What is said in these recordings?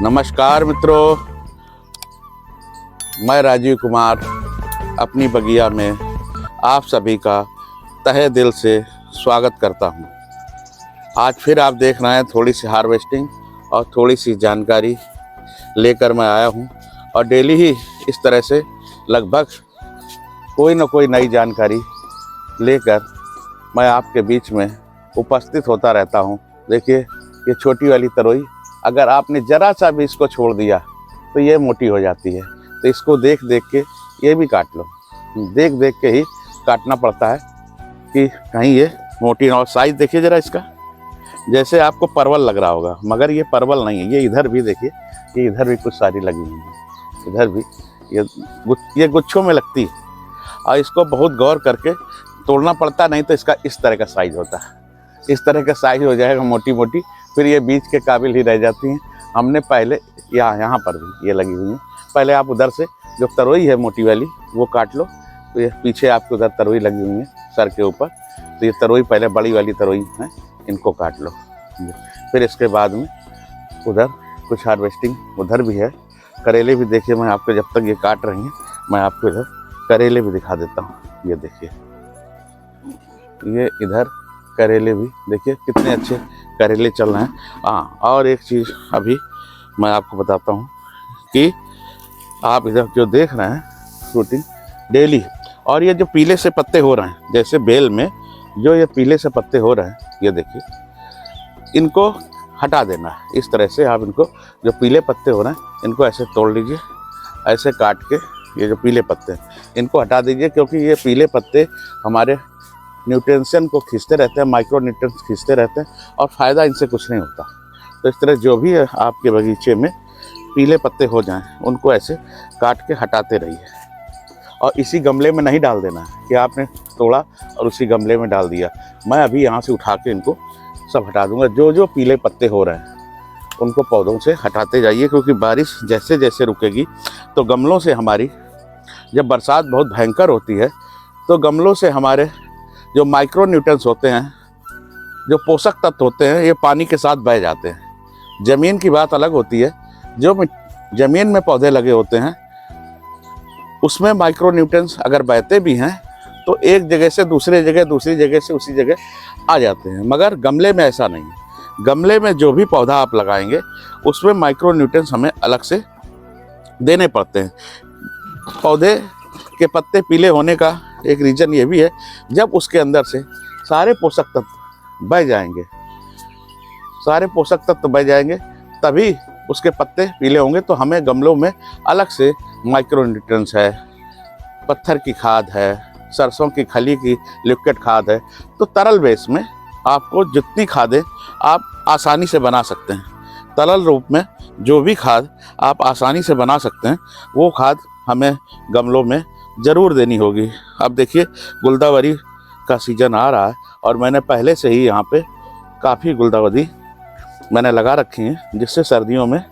नमस्कार मित्रों, मैं राजीव कुमार अपनी बगिया में आप सभी का तहे दिल से स्वागत करता हूं। आज फिर आप देख रहे हैं थोड़ी सी हार्वेस्टिंग और थोड़ी सी जानकारी लेकर मैं आया हूं। और डेली ही इस तरह से लगभग कोई ना कोई नई जानकारी लेकर मैं आपके बीच में उपस्थित होता रहता हूं। देखिए, ये छोटी वाली तरोई, अगर आपने ज़रा सा भी इसको छोड़ दिया तो ये मोटी हो जाती है। तो इसको देख देख के ये भी काट लो, देख देख के ही काटना पड़ता है कि कहीं ये मोटी ना हो। साइज़ देखिए ज़रा इसका, जैसे आपको परवल लग रहा होगा, मगर ये परवल नहीं है। ये इधर भी देखिए, ये इधर भी कुछ सारी लगी हुई है, इधर भी ये गुच्छों में लगती है। और इसको बहुत गौर करके तोड़ना पड़ता, नहीं तो इसका इस तरह का साइज़ होता है। इस तरह का साइज़ हो जाएगा मोटी मोटी, फिर ये बीज के काबिल ही रह जाती हैं। हमने पहले यहाँ पर भी ये लगी हुई हैं। पहले आप उधर से जो तरोई है मोटी वाली वो काट लो। तो ये पीछे आपके उधर तरोई लगी हुई है सर के ऊपर, तो ये तरोई पहले बड़ी वाली तरोई है, इनको काट लो। फिर इसके बाद में उधर कुछ हार्वेस्टिंग उधर भी है। करेले भी देखिए, मैं आपको जब तक ये काट रही हैं मैं आपको इधर करेले भी दिखा देता हूँ। ये देखिए, ये इधर करेले भी देखिए कितने अच्छे करेले चल रहे हैं। हाँ, और एक चीज़ अभी मैं आपको बताता हूँ कि आप इधर जो देख रहे हैं फ्रूटिंग डेली, और ये जो पीले से पत्ते हो रहे हैं, जैसे बेल में जो ये पीले से पत्ते हो रहे हैं, ये देखिए, इनको हटा देना है। इस तरह से आप इनको, जो पीले पत्ते हो रहे हैं इनको ऐसे तोड़ लीजिए, ऐसे काट के ये जो पीले पत्ते हैं इनको हटा दीजिए, क्योंकि ये पीले पत्ते हमारे न्यूट्रिशन को खींचते रहते हैं, माइक्रो न्यूट्रिएंट्स खींचते रहते हैं, और फ़ायदा इनसे कुछ नहीं होता। तो इस तरह जो भी है आपके बगीचे में पीले पत्ते हो जाएं, उनको ऐसे काट के हटाते रहिए। और इसी गमले में नहीं डाल देना है कि आपने तोड़ा और उसी गमले में डाल दिया। मैं अभी यहाँ से उठा के इनको सब हटा दूँगा। जो जो पीले पत्ते हो रहे हैं उनको पौधों से हटाते जाइए, क्योंकि बारिश जैसे जैसे रुकेगी तो गमलों से हमारी, जब बरसात बहुत भयंकर होती है तो गमलों से हमारे जो माइक्रो न्यूट्रिएंट्स होते हैं, जो पोषक तत्व होते हैं, ये पानी के साथ बह जाते हैं। ज़मीन की बात अलग होती है। जो ज़मीन में पौधे लगे होते हैं उसमें माइक्रो न्यूट्रिएंट्स अगर बहते भी हैं तो एक जगह से दूसरी जगह, दूसरी जगह से उसी जगह आ जाते हैं। मगर गमले में ऐसा नहीं है। गमले में जो भी पौधा आप लगाएंगे उसमें माइक्रो न्यूट्रिएंट्स हमें अलग से देने पड़ते हैं। पौधे के पत्ते पीले होने का एक रीज़न ये भी है, जब उसके अंदर से सारे पोषक तत्व बह जाएंगे, सारे पोषक तत्व बह जाएंगे, तभी उसके पत्ते पीले होंगे। तो हमें गमलों में अलग से माइक्रो न्यूट्रिएंट्स है, पत्थर की खाद है, सरसों की खली की लिक्विड खाद है। तो तरल बेस में आपको जितनी खादें आप आसानी से बना सकते हैं, तरल रूप में जो भी खाद आप आसानी से बना सकते हैं, वो खाद हमें गमलों में ज़रूर देनी होगी। अब देखिए, गुलदावरी का सीज़न आ रहा है और मैंने पहले से ही यहाँ पे काफ़ी गुलदावरी मैंने लगा रखी हैं, जिससे सर्दियों में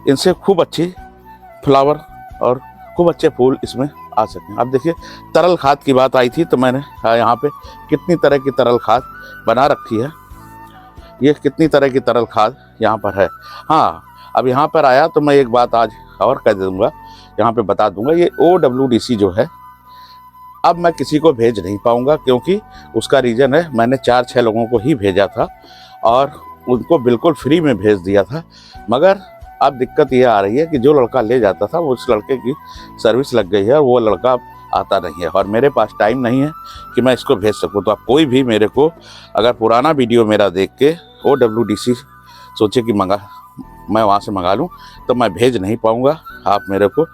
इनसे खूब अच्छी फ्लावर और खूब अच्छे फूल इसमें आ सकें। अब देखिए, तरल खाद की बात आई थी तो मैंने यहाँ पे कितनी तरह की तरल खाद बना रखी है। ये कितनी तरह की तरल खाद यहाँ पर है। हाँ, अब यहाँ पर आया तो मैं एक बात आज और कह दूँगा, यहाँ पे बता दूँगा। ये OWDC जो है, अब मैं किसी को भेज नहीं पाऊँगा, क्योंकि उसका रीज़न है, मैंने 4-6 लोगों को ही भेजा था और उनको बिल्कुल फ्री में भेज दिया था। मगर अब दिक्कत ये आ रही है कि जो लड़का ले जाता था वो उस लड़के की सर्विस लग गई है और वो लड़का आता नहीं है, और मेरे पास टाइम नहीं है कि मैं इसको भेज सकूँ। तो आप कोई भी मेरे को अगर पुराना वीडियो मेरा देख के OWDC सोचे कि मैं वहाँ से मंगा लूँ, तो मैं भेज नहीं पाऊँगा। आप मेरे को,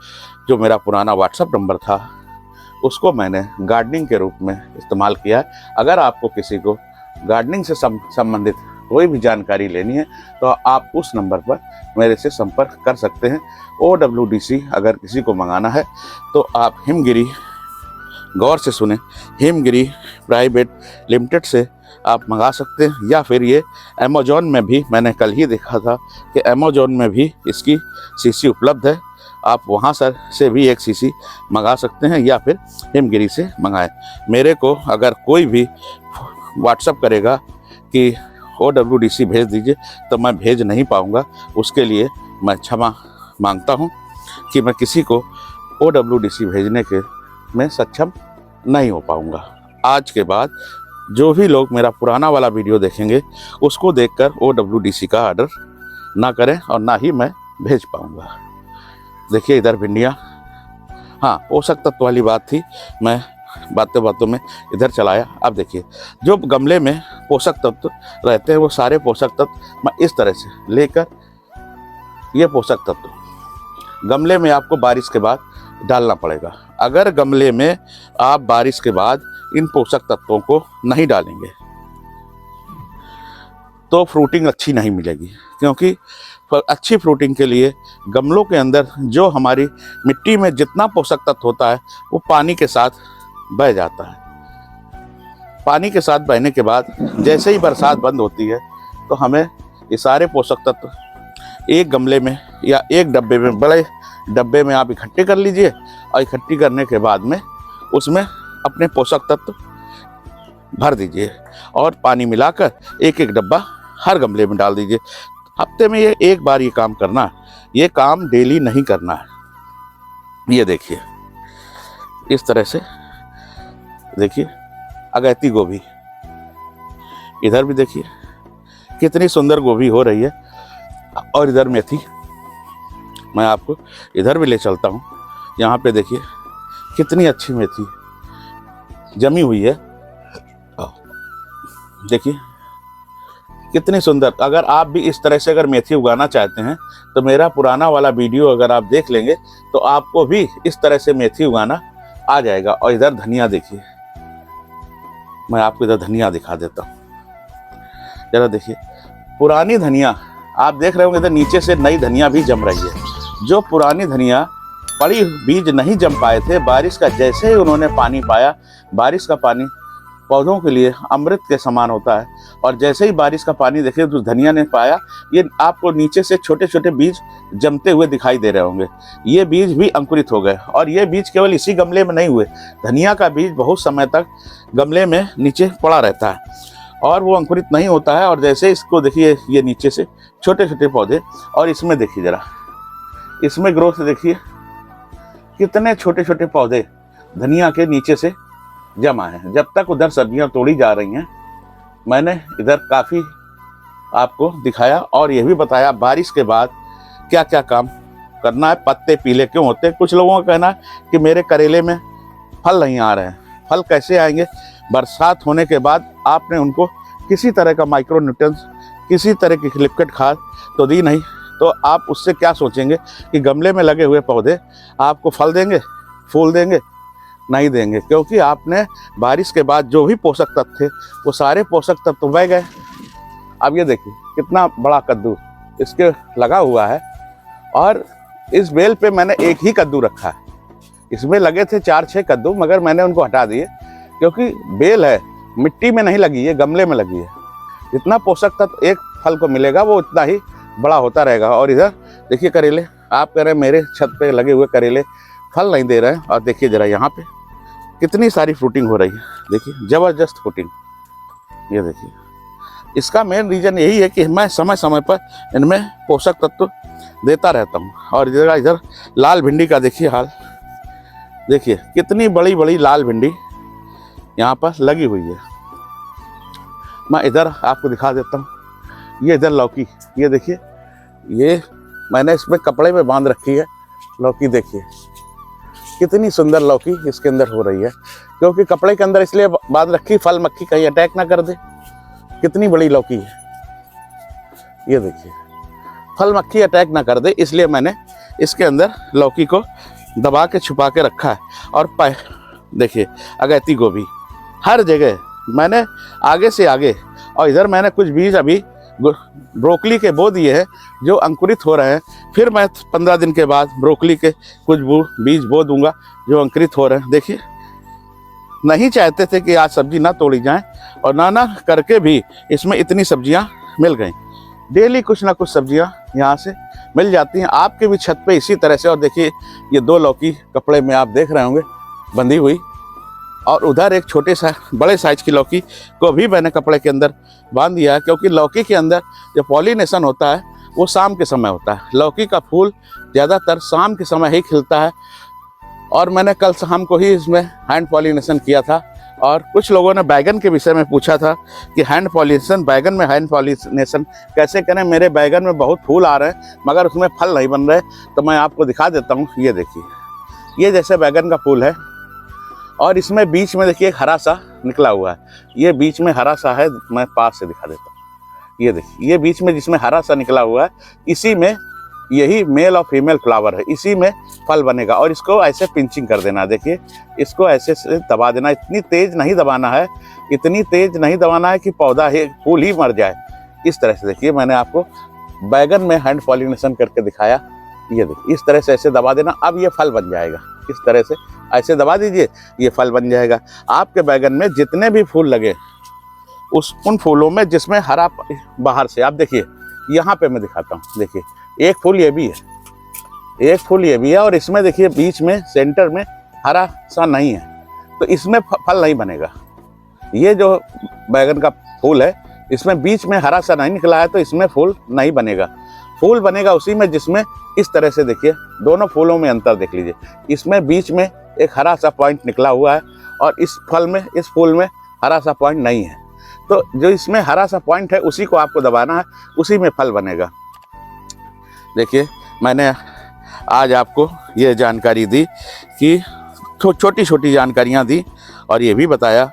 जो मेरा पुराना व्हाट्सअप नंबर था उसको मैंने गार्डनिंग के रूप में इस्तेमाल किया है। अगर आपको किसी को गार्डनिंग से संबंधित कोई भी जानकारी लेनी है तो आप उस नंबर पर मेरे से संपर्क कर सकते हैं। OWDC अगर किसी को मंगाना है तो आप हिमगिरी, गौर से सुने, हिमगिरी प्राइवेट लिमिटेड से आप मंगा सकते हैं, या फिर ये अमेज़ॉन में भी, मैंने कल ही देखा था कि अमेज़ॉन में भी इसकी सीसी उपलब्ध है। आप वहाँ से भी एक सीसी मंगा सकते हैं, या फिर हिमगिरी से मंगाएं। मेरे को अगर कोई भी व्हाट्सअप करेगा कि OWDC भेज दीजिए, तो मैं भेज नहीं पाऊँगा। उसके लिए मैं क्षमा मांगता हूँ कि मैं किसी को OWDC भेजने के में सक्षम नहीं हो पाऊँगा। आज के बाद जो भी लोग मेरा पुराना वाला वीडियो देखेंगे उसको देखकर OWDC का ऑर्डर ना करें और ना ही मैं भेज पाऊँगा। देखिए इधर भिंडियाँ, हाँ पोषक तत्व वाली बात थी, मैं बातों बातों में इधर चलाया। अब देखिए जो गमले में पोषक तत्व रहते हैं वो सारे पोषक तत्व मैं इस तरह से लेकर, ये पोषक तत्व गमले में आपको बारिश के बाद डालना पड़ेगा। अगर गमले में आप बारिश के बाद इन पोषक तत्वों को नहीं डालेंगे तो फ्रूटिंग अच्छी नहीं मिलेगी, क्योंकि अच्छी फ्रूटिंग के लिए गमलों के अंदर जो हमारी मिट्टी में जितना पोषक तत्व होता है वो पानी के साथ बह जाता है। पानी के साथ बहने के बाद जैसे ही बरसात बंद होती है तो हमें ये सारे पोषक तत्व एक गमले में या एक डब्बे में, बड़े डब्बे में आप इकट्ठे कर लीजिए और इकट्ठी करने के बाद में उसमें अपने पोषक तत्व भर दीजिए और पानी मिलाकर एक एक डब्बा हर गमले में डाल दीजिए। हफ्ते में ये एक बार ये काम करना है, ये काम डेली नहीं करना है। ये देखिए इस तरह से, देखिए अगैती गोभी, इधर भी देखिए कितनी सुंदर गोभी हो रही है। और इधर मेथी, मैं आपको इधर भी ले चलता हूँ। यहाँ पे देखिए कितनी अच्छी मेथी जमी हुई है, देखिए कितनी सुंदर। अगर आप भी इस तरह से अगर मेथी उगाना चाहते हैं तो मेरा पुराना वाला वीडियो अगर आप देख लेंगे तो आपको भी इस तरह से मेथी उगाना आ जाएगा। और इधर धनिया देखिए, मैं आपको इधर धनिया दिखा देता हूँ, जरा देखिए पुरानी धनिया आप देख रहे होंगे, इधर नीचे से नई धनिया भी जम रही है। जो पुरानी धनिया पड़ी बीज नहीं जम पाए थे, बारिश का जैसे ही उन्होंने पानी पाया, बारिश का पानी पौधों के लिए अमृत के समान होता है। और जैसे ही बारिश का पानी देखिए तो धनिया ने पाया, ये आपको नीचे से छोटे छोटे बीज जमते हुए दिखाई दे रहे होंगे। ये बीज भी अंकुरित हो गए और ये बीज केवल इसी गमले में नहीं हुए, धनिया का बीज बहुत समय तक गमले में नीचे पड़ा रहता है और वो अंकुरित नहीं होता है। और जैसे इसको देखिए ये नीचे से छोटे छोटे पौधे, और इसमें देखिए जरा, इसमें ग्रोथ देखिए कितने छोटे छोटे पौधे धनिया के नीचे से जमा है। जब तक उधर सब्जियां तोड़ी जा रही हैं मैंने इधर काफ़ी आपको दिखाया और ये भी बताया बारिश के बाद क्या क्या काम करना है। पत्ते पीले क्यों होते हैं? कुछ लोगों का कहना है कि मेरे करेले में फल नहीं आ रहे हैं। फल कैसे आएंगे? बरसात होने के बाद आपने उनको किसी तरह का माइक्रो न्यूट्रिएंट्स, किसी तरह की लिक्विड खाद तो दी नहीं, तो आप उससे क्या सोचेंगे कि गमले में लगे हुए पौधे आपको फल देंगे, फूल देंगे? नहीं देंगे, क्योंकि आपने बारिश के बाद जो भी पोषक तत्व थे वो सारे पोषक तत्व तो बह गए। अब ये देखिए कितना बड़ा कद्दू इसके लगा हुआ है और इस बेल पे मैंने एक ही कद्दू रखा है। इसमें लगे थे 4-6 कद्दू, मगर मैंने उनको हटा दिए क्योंकि बेल है, मिट्टी में नहीं लगी है, गमले में लगी है। जितना पोषक तत्व एक फल को मिलेगा वो उतना ही बड़ा होता रहेगा। और इधर देखिए करेले, आप कह रहे हैं मेरे छत पे लगे हुए करेले फल नहीं दे रहे हैं, और देखिए जरा यहाँ पे कितनी सारी फ्रूटिंग हो रही है, देखिए ज़बरदस्त फ्रूटिंग। ये देखिए इसका मेन रीज़न यही है कि मैं समय समय पर इनमें पोषक तत्व देता रहता हूँ। और इधर लाल भिंडी का देखिए हाल, देखिए कितनी बड़ी बड़ी लाल भिंडी यहाँ पर लगी हुई है। मैं इधर आपको दिखा देता हूँ, ये इधर लौकी, ये देखिए, ये मैंने इसमें कपड़े में बांध रखी है लौकी। देखिए कितनी सुंदर लौकी इसके अंदर हो रही है, क्योंकि कपड़े के अंदर इसलिए बांध रखी फल मक्खी कहीं अटैक ना कर दे। कितनी बड़ी लौकी है, ये देखिए, फल मक्खी अटैक ना कर दे इसलिए मैंने इसके अंदर लौकी को दबा के छुपा के रखा है। और देखिए अगैती गोभी हर जगह मैंने आगे से आगे, और इधर मैंने कुछ बीज अभी ब्रोकली के बो दिए हैं जो अंकुरित हो रहे हैं। फिर मैं 15 दिन के बाद ब्रोकली के कुछ बीज बो दूंगा जो अंकुरित हो रहे हैं। देखिए नहीं चाहते थे कि आज सब्जी ना तोड़ी जाए, और ना करके भी इसमें इतनी सब्जियां मिल गई। डेली कुछ ना कुछ सब्जियां यहाँ से मिल जाती हैं। आपके भी छत पे इसी तरह से। और देखिए ये 2 लौकी कपड़े में आप देख रहे होंगे बंधी हुई, और उधर एक छोटे सा बड़े साइज की लौकी को भी मैंने कपड़े के अंदर बांध दिया है, क्योंकि लौकी के अंदर जो पॉलिनेशन होता है वो शाम के समय होता है। लौकी का फूल ज़्यादातर शाम के समय ही खिलता है। और मैंने कल शाम को ही इसमें हैंड पॉलिनेशन किया था। और कुछ लोगों ने बैगन के विषय में पूछा था कि हैंड पॉलिनेशन, बैगन में हैंड पॉलिनेशन कैसे करें। मेरे बैगन में बहुत फूल आ रहे हैं मगर उसमें फल नहीं बन रहे, तो मैं आपको दिखा देता हूँ। ये देखिए, ये जैसे बैगन का फूल है और इसमें बीच में देखिए एक हरा सा निकला हुआ है। ये बीच में हरा सा है, मैं पास से दिखा देता हूँ। ये देखिए, ये बीच में जिसमें हरा सा निकला हुआ है, इसी में यही मेल और फीमेल फ्लावर है, इसी में फल बनेगा। और इसको ऐसे पिंचिंग कर देना, देखिए इसको ऐसे से दबा देना। इतनी तेज नहीं दबाना है, इतनी तेज नहीं दबाना है कि पौधा ही, फूल ही मर जाए। इस तरह से देखिए, मैंने आपको बैगन में हैंड पॉलिनेशन करके दिखाया। ये देखिए, इस तरह से ऐसे दबा देना, अब ये फल बन जाएगा। इस तरह से ऐसे दबा दीजिए, ये फल बन जाएगा। आपके बैगन में जितने भी फूल लगे, उन फूलों में जिसमें हरा बाहर से, आप देखिए यहाँ पे मैं दिखाता हूँ। देखिए एक फूल ये भी है, एक फूल ये भी है, और इसमें देखिए बीच में सेंटर में हरा सा नहीं है, तो इसमें फल नहीं बनेगा। ये जो बैगन का फूल है, इसमें बीच में हरा सा नहीं निकला है, तो इसमें फूल नहीं बनेगा। फूल बनेगा उसी में जिसमें इस तरह से, देखिए दोनों फूलों में अंतर देख लीजिए। इसमें बीच में एक हरा सा पॉइंट निकला हुआ है और इस फल में, इस फूल में हरा सा पॉइंट नहीं है। तो जो इसमें हरा सा पॉइंट है उसी को आपको दबाना है, उसी में फल बनेगा। देखिए, मैंने आज आपको ये जानकारी दी कि छोटी छोटी जानकारियाँ दी, और ये भी बताया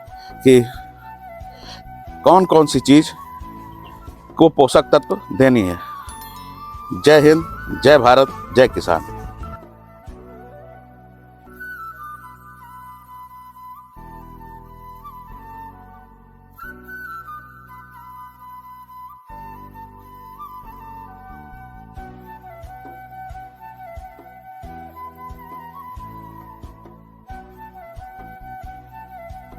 कि कौन कौन सी चीज़ को पोषक तत्व देनी है। जय हिंद, जय भारत, जय किसान।